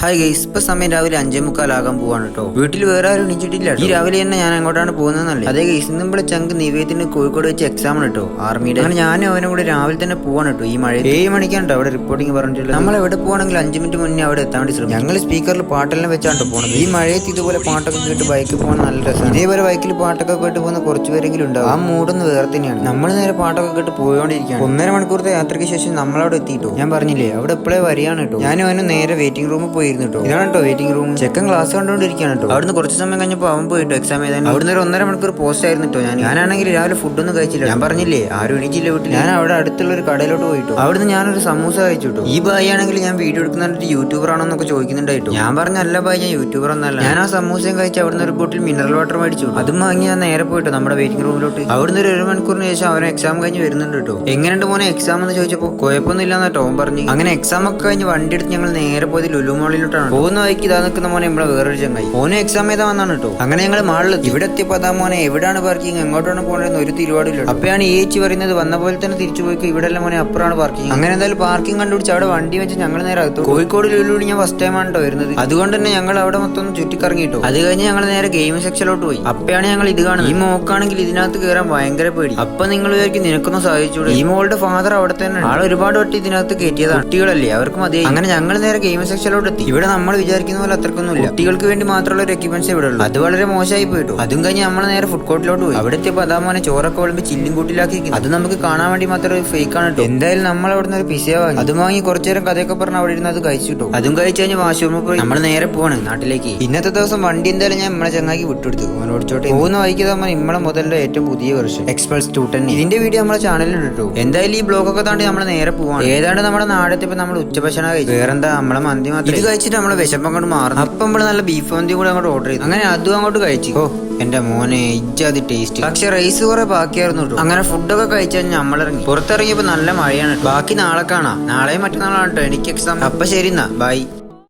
Hi guys, ഇപ്പൊ സമയം രാവിലെ 5:45 പോവാണ് കേട്ടോ. വീട്ടിൽ വേറെ ആരും എണീച്ചിട്ടില്ല. ഈ രാവിലെ തന്നെ ഞാൻ അങ്ങോട്ടാണ് പോകുന്നതല്ലേ. അതേ ഗൈസ്, ഇന്നും ഇവിടെ ചങ്ക് നിവേദിന് കോഴിക്കോട് വെച്ച് എക്സാം ആണ് കേട്ടോ, ആർമിയുടെ. അങ്ങനെ ഞാനും അവനും കൂടെ രാവിലെ തന്നെ പോവാണ് കേട്ടോ. ഈ മഴ 7 മണിക്കാണ് കേട്ടോ അവിടെ റിപ്പോർട്ടിംഗ് പറഞ്ഞിട്ടുള്ളത്. നമ്മൾ എവിടെ പോവാണെങ്കിൽ 5 മിനിറ്റ് മുന്നേ അവിടെ എത്താൻ വേണ്ടി ശ്രമിക്കും. ഞങ്ങൾ സ്പീക്കറിൽ പാട്ടെല്ലാം വെച്ചാണ് പോകുന്നത്. ഈ മഴയത്ത് ഇതുപോലെ പാട്ടൊക്കെ കേട്ട് ബൈക്കിൽ പോകാൻ നല്ല രസമാണ്. ഇതേപോലെ ബൈക്കിൽ പാട്ടൊക്കെ കേട്ട് പോകുന്ന കുറച്ച് പേരെങ്കിലും ഉണ്ടാവും. ആ മൂടൊന്ന് വേറെ തന്നെയാണ്. നമ്മൾ നേരെ പാട്ടൊക്കെ കേട്ട് പോയോണ്ടിരിക്കുകയാണ്. 1.5 മണിക്കൂറത്തെ യാത്രയ്ക്ക് ശേഷം നമ്മളവിടെ എത്തിയിട്ടോ. ഞാൻ പറഞ്ഞില്ലേ അവിടെ എപ്പോഴേ വരികയാണ് കേട്ടോ. ഞാനും അവനും നേരെ വെയിറ്റിംഗ് റൂമിൽ പോയിരുന്നു കേട്ടോ. ഇതാണ് കേട്ടോ വെയിറ്റിംഗ് റൂം. ചെക്കൻ ക്ലാസ് കണ്ടുകൊണ്ടിരിക്കുകയാണ് കേട്ടോ. അവിടുന്ന് കുറച്ച് സമയം കഴിഞ്ഞപ്പോൾ അവൻ പോയിട്ടോ എക്സാം എഴുതാൻ. അവിടുന്ന് ഒരു 1.5 മണിക്കൂർ പോസ്റ്റ് ആയിരുന്നു കേട്ടോ. ഞാനാണെങ്കിൽ രാവിലെ ഫുഡൊന്നും കഴിച്ചില്ല. ഞാൻ പറഞ്ഞില്ലേ ആരും എണീച്ചില്ല വീട്ടിൽ. ഞാൻ അവിടെ അടുത്തുള്ള ഒരു കടയിലോട്ട് പോയിട്ടോ. അവിടുന്ന് ഞാനൊരു സമൂസ കഴിച്ചു കേട്ടോ. ഈ ബായി ആണെങ്കിൽ ഞാൻ വീഡിയോ എടുക്കുന്നുണ്ട് യൂട്യൂബർ ആണോന്നൊക്കെ ചോദിക്കുന്നുണ്ടായിട്ടോ. ഞാൻ പറഞ്ഞല്ല ബായി, ഞാൻ യൂട്യൂബർ ഒന്നല്ല. ഞാൻ ആ സമൂസയും കഴിച്ച് അവിടുന്ന് ഒരു ബോട്ടിൽ മിനറൽ വാട്ടർ മേടിച്ചു. അതും വാങ്ങി ഞാൻ നേരെ പോയിട്ടോ നമ്മുടെ വെയിറ്റിംഗ് റൂമിലോട്ട്. അവിടുന്ന് ഒരു 1 മണിക്കൂറിന് ശേഷം അവൻ എക്സാം കഴിഞ്ഞ് വരുന്നുണ്ട് കേട്ടോ. എങ്ങനെയുണ്ട് മോനെ എക്സാം എന്ന് ചോദിച്ചപ്പോൾ കുഴപ്പമൊന്നും ഇല്ലാന്ന് ടോം പറഞ്ഞു. അങ്ങനെ എക്സാം ഒക്കെ കഴിഞ്ഞ് വണ്ടി എടുത്ത് ഞങ്ങൾ നേരെ പോയത് ലുലു മോളിലോട്ടാണ്. പോകുന്ന വഴിക്ക് ഇതാ നിൽക്കുന്ന മോനെ നമ്മളെ വേറൊരു ചങ്ങായി. ഓനെ എക്സാം ചെയ്താ വന്നാണ് കേട്ടോ. അങ്ങനെ ഞങ്ങൾ മാളിലെത്തി. ഇവിടെ എത്തിയപ്പോ അതാ മോനെ എവിടെയാണ് പാർക്കിംഗ്, എങ്ങോട്ടാണ് പോകേണ്ടതെന്ന് ഒരു തിരുവാടില്ല. അപ്പോഴാണ് ഈ ഏച്ചി പറയുന്നത് വന്ന പോലെ തന്നെ തിരിച്ചു പോയി ഇവിടെ എല്ലാം മോനെ അപ്പുറമാണ് പാർക്കിംഗ്. അങ്ങനെ എന്തായാലും പാർക്കിംഗ് കണ്ടുപിടിച്ച് അവിടെ വണ്ടി വെച്ച് ഞങ്ങൾ നേരെ അകത്തു. കോഴിക്കോട് ലുലുവിൽ ഞാൻ ഫസ്റ്റ് ടൈം ആണ് കേട്ടോ വരുന്നത്. അതുകൊണ്ട് തന്നെ ഞങ്ങൾ അവിടെ മൊത്തം ചുറ്റിക്കറങ്ങിട്ടോ. അത് കഴിഞ്ഞ് ഞങ്ങൾ നേരെ ഗെയിം സെക്ഷനിലോട്ട് പോയി. അപ്പോഴാണ് ഞങ്ങൾ ഇത് കാണുന്നത്. ഈ മോക്കാണെങ്കിൽ ഇതിനകത്ത് കയറാൻ ഭയങ്കര പേടി. അപ്പൊ നിങ്ങൾ വിചാരിക്കും നിനക്കൊന്നും സാധിച്ചൂടെ. ഈ മോളുടെ ഫാദർ അവിടെ തന്നെ ആൾ ഒരുപാട് വട്ടി ഇതിനകത്ത് കയറ്റിയതാണ്. കുട്ടികളല്ലേ അവർക്ക് മതി. അങ്ങനെ ഞങ്ങൾ നേരെ ഗെയിം സെക്ഷനിലോട്ട് എത്തി. ഇവിടെ നമ്മൾ വിചാരിക്കുന്ന പോലെ അത്രക്കൊന്നുമില്ല. കുട്ടികൾക്ക് വേണ്ടി മാത്രമുള്ള ഒരു എക്യുപ്മെന്റ്സ് ഇവിടെ ഉള്ളൂ. അത് വളരെ മോശമായി പോയിട്ടു. അതും കഴിഞ്ഞ് നമ്മൾ നേരെ ഫുഡ് കോർട്ടിലോട്ട് പോയി. അവിടെ എത്തിയപ്പോൾ അതാ മോനെ ചോറൊക്കെ വിളമ്പി ചില്ലും കൂട്ടിലാക്കി. അത് നമുക്ക് കാണാൻ വേണ്ടി മാത്രം ഒരു ഫേക്ക് ആണ് കേട്ടോ. എന്തായാലും നമ്മൾ അവിടെ നിന്ന് ഒരു പിസ വാങ്ങി. അത് വാങ്ങി കുറച്ചു നേരം കഥയൊക്കെ പറഞ്ഞ് അവിടെ ഇരുന്ന് അത് കഴിച്ചു കിട്ടും. അതും കഴിച്ചു കഴിഞ്ഞ് വാഷ്റൂമിൽ പോയി നമ്മൾ നേരെ പോവാണ് നാട്ടിലേക്ക്. ഇന്നത്തെ ദിവസം വണ്ടി എന്തായാലും ഞാൻ നമ്മളെ ചങ്ങാക്കി വിട്ടുകൊടുത്തു. അവൻ ഓടിച്ചോട്ടെ. പോകുന്ന വഴിക്ക് നമ്മൾ നമ്മളെ മുതലിന്റെ ഏറ്റവും പുതിയ വെർഷൻ എക്സ്പൾസ് 210. ഇതിന്റെ വീഡിയോ നമ്മളെ ചാനലിൽ ഇട്ടു. എന്തായാലും ഈ ബ്ലോഗൊക്കെ താണ്ടി നമ്മൾ നേരെ പോവാണ്. ഏതാണ്ട് നമ്മുടെ നാടെത്തിയപ്പോൾ നമ്മൾ ഉച്ചഭക്ഷണം കഴിച്ചു. വേറെന്താ നമ്മളെ മന്തി മാത്രം. ഇത് കഴിച്ചിട്ട് നമ്മളെ വിശപ്പം കൊണ്ട് മാറും. അപ്പം നമ്മൾ നല്ല ബീഫ് മന്തി കൂടെ അങ്ങോട്ട് ഓർഡർ ചെയ്തു. അങ്ങനെ അതും അങ്ങോട്ട് കഴിച്ചു. ഓ എന്റെ മോനെ ഇജ്ജാതി ടേസ്റ്റ്. പക്ഷെ റൈസ് കുറെ ബാക്കിയായിരുന്നു കേട്ടോ. അങ്ങനെ ഫുഡൊക്കെ കഴിച്ചാൽ നമ്മളിറങ്ങി. പുറത്തിറങ്ങിയപ്പോ നല്ല മഴയാണ്. ബാക്കി നാളെ കാണാം. നാളെയും മറ്റന്നാളാണ് കേട്ടോ എനിക്ക് എക്സാം. അപ്പൊ ശരി എന്നാ ബൈ.